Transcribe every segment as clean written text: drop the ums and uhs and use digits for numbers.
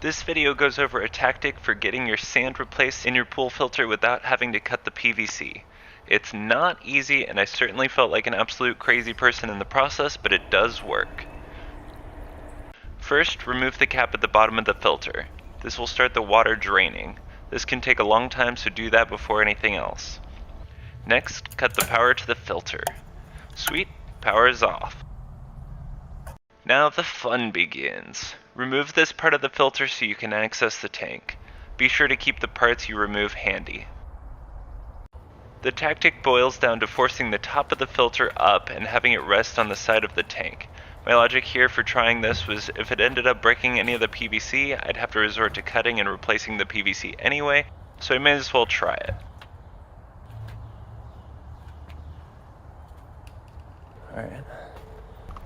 This video goes over a tactic for getting your sand replaced in your pool filter without having to cut the PVC. It's not easy, and I certainly felt like an absolute crazy person in the process, but it does work. First, remove the cap at the bottom of the filter. This will start the water draining. This can take a long time, so do that before anything else. Next, cut the power to the filter. Sweet, power is off. Now the fun begins. Remove this part of the filter so you can access the tank. Be sure to keep the parts you remove handy. The tactic boils down to forcing the top of the filter up and having it rest on the side of the tank. My logic here for trying this was if it ended up breaking any of the PVC, I'd have to resort to cutting and replacing the PVC anyway, so I may as well try it. Alright.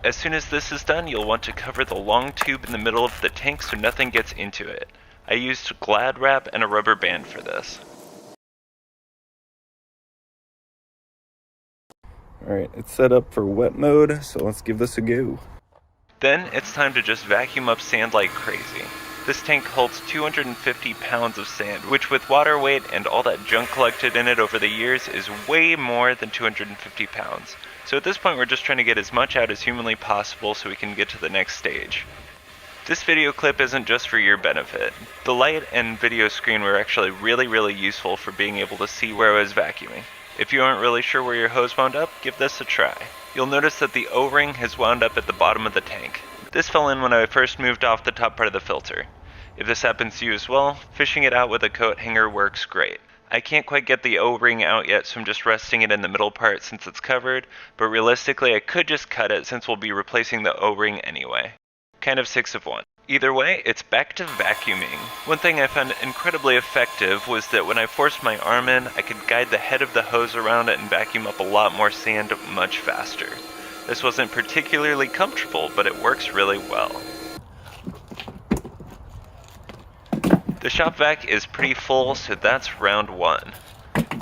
As soon as this is done, you'll want to cover the long tube in the middle of the tank so nothing gets into it. I used Glad wrap and a rubber band for this. Alright, it's set up for wet mode, so let's give this a go. Then it's time to just vacuum up sand like crazy. This tank holds 250 pounds of sand, which with water weight and all that junk collected in it over the years is way more than 250 pounds. So at this point we're just trying to get as much out as humanly possible so we can get to the next stage. This video clip isn't just for your benefit. The light and video screen were actually really useful for being able to see where I was vacuuming. If you aren't really sure where your hose wound up, give this a try. You'll notice that the O-ring has wound up at the bottom of the tank. This fell in when I first moved off the top part of the filter. If this happens to you as well, fishing it out with a coat hanger works great. I can't quite get the O-ring out yet, so I'm just resting it in the middle part since it's covered, but realistically I could just cut it since we'll be replacing the O-ring anyway. Kind of 6 of 1. Either way, it's back to vacuuming. One thing I found incredibly effective was that when I forced my arm in, I could guide the head of the hose around it and vacuum up a lot more sand much faster. This wasn't particularly comfortable, but it works really well. The shop vac is pretty full, so that's round 1.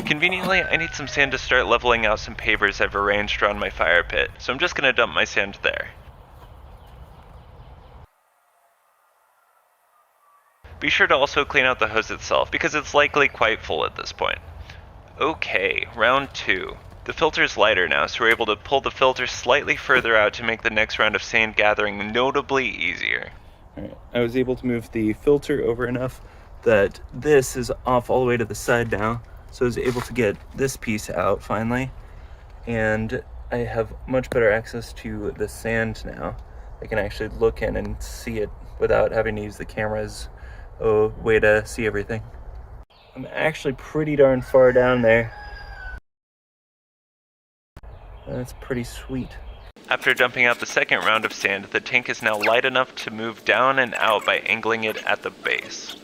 Conveniently, I need some sand to start leveling out some pavers I've arranged around my fire pit, so I'm just going to dump my sand there. Be sure to also clean out the hose itself, because it's likely quite full at this point. Okay, round 2. The filter's lighter now, so we're able to pull the filter slightly further out to make the next round of sand gathering notably easier. Alright, I was able to move the filter over enough that this is off all the way to the side now, so I was able to get this piece out finally, and I have much better access to the sand now. I can actually look in and see it without having to use the camera's way to see everything. I'm actually pretty darn far down there. That's pretty sweet. After dumping out the second round of sand, the tank is now light enough to move down and out by angling it at the base.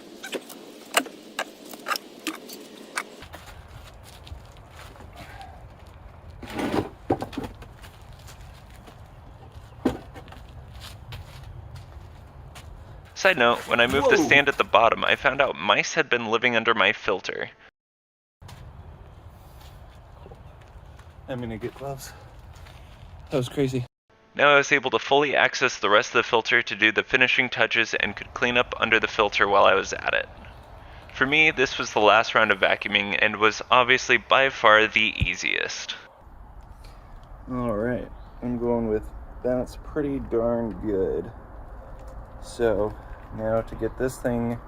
Side note, when I moved the sand at the bottom, I found out mice had been living under my filter. I'm gonna get gloves. That was crazy. Now I was able to fully access the rest of the filter to do the finishing touches and could clean up under the filter while I was at it. For me, this was the last round of vacuuming and was obviously by far the easiest. Alright, I'm going with that's pretty darn good. So, now to get this thing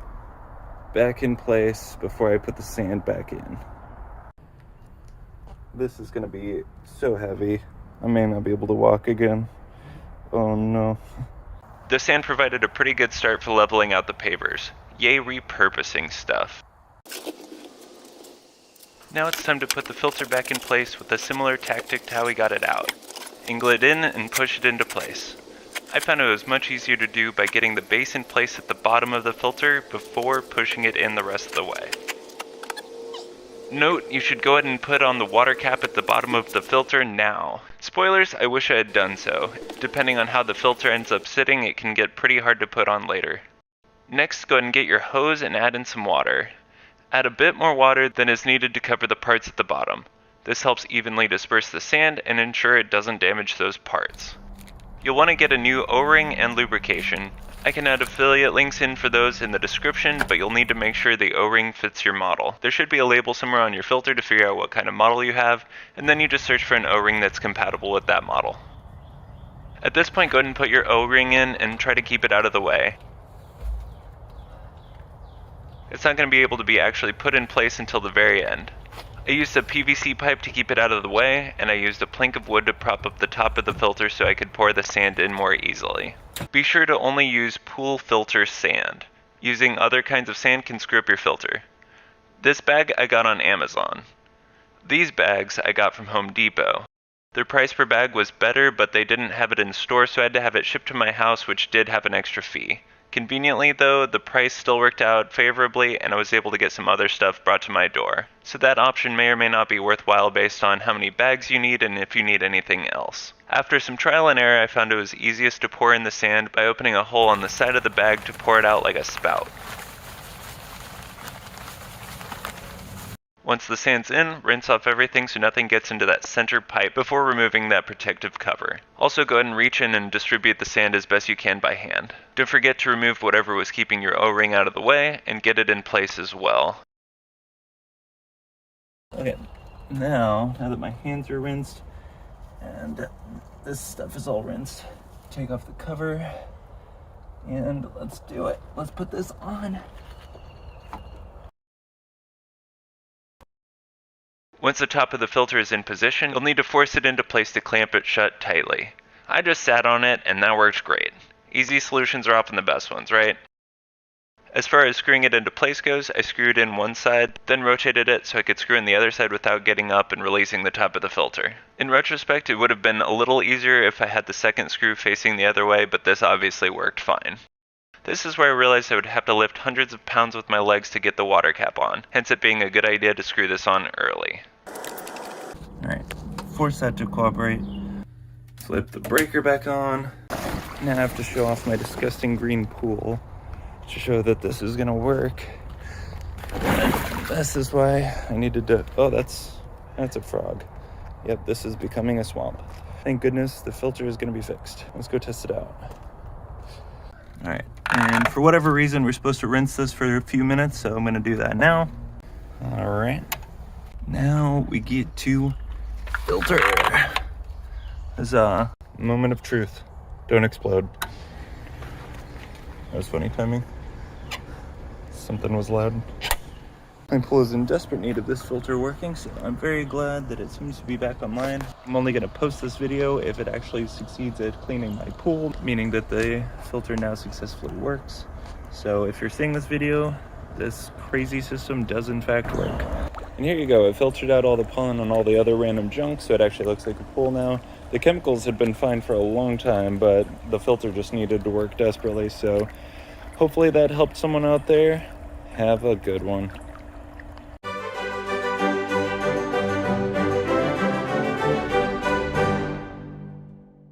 back in place before I put the sand back in. This is gonna be so heavy, I may not be able to walk again. Oh no. The sand provided a pretty good start for leveling out the pavers. Yay repurposing stuff. Now it's time to put the filter back in place with a similar tactic to how we got it out. Angle it in and push it into place. I found it was much easier to do by getting the base in place at the bottom of the filter before pushing it in the rest of the way. Note, you should go ahead and put on the water cap at the bottom of the filter now. Spoilers, I wish I had done so. Depending on how the filter ends up sitting, it can get pretty hard to put on later. Next, go ahead and get your hose and add in some water. Add a bit more water than is needed to cover the parts at the bottom. This helps evenly disperse the sand and ensure it doesn't damage those parts. You'll want to get a new O-ring and lubrication. I can add affiliate links in for those in the description, but you'll need to make sure the O-ring fits your model. There should be a label somewhere on your filter to figure out what kind of model you have, and then you just search for an O-ring that's compatible with that model. At this point, go ahead and put your O-ring in and try to keep it out of the way. It's not going to be able to be actually put in place until the very end. I used a PVC pipe to keep it out of the way, and I used a plank of wood to prop up the top of the filter so I could pour the sand in more easily. Be sure to only use pool filter sand. Using other kinds of sand can screw up your filter. This bag I got on Amazon. These bags I got from Home Depot. Their price per bag was better, but they didn't have it in store, so I had to have it shipped to my house, which did have an extra fee. Conveniently though, the price still worked out favorably and I was able to get some other stuff brought to my door. So that option may or may not be worthwhile based on how many bags you need and if you need anything else. After some trial and error, I found it was easiest to pour in the sand by opening a hole on the side of the bag to pour it out like a spout. Once the sand's in, rinse off everything so nothing gets into that center pipe before removing that protective cover. Also go ahead and reach in and distribute the sand as best you can by hand. Don't forget to remove whatever was keeping your O-ring out of the way and get it in place as well. Okay, now that my hands are rinsed and this stuff is all rinsed, take off the cover and let's do it. Let's put this on. Once the top of the filter is in position, you'll need to force it into place to clamp it shut tightly. I just sat on it and that works great. Easy solutions are often the best ones, right? As far as screwing it into place goes, I screwed in one side, then rotated it so I could screw in the other side without getting up and releasing the top of the filter. In retrospect, it would have been a little easier if I had the second screw facing the other way, but this obviously worked fine. This is where I realized I would have to lift hundreds of pounds with my legs to get the water cap on, hence it being a good idea to screw this on early. Alright, force that to cooperate. Flip the breaker back on. Now I have to show off my disgusting green pool to show that this is gonna work. And this is why I needed to, oh, that's a frog. Yep, this is becoming a swamp. Thank goodness the filter is gonna be fixed. Let's go test it out. All right, and for whatever reason, we're supposed to rinse this for a few minutes, so I'm gonna do that now. All right, now we get to filter. This is a moment of truth. Don't explode. That was funny timing. Something was loud. My pool is in desperate need of this filter working, so I'm very glad that it seems to be back online. I'm only gonna post this video if it actually succeeds at cleaning my pool, meaning that the filter now successfully works. So if you're seeing this video, this crazy system does in fact work. And here you go, it filtered out all the pollen and all the other random junk, so it actually looks like a pool now. The chemicals had been fine for a long time, but the filter just needed to work desperately, so hopefully that helped someone out there. Have a good one.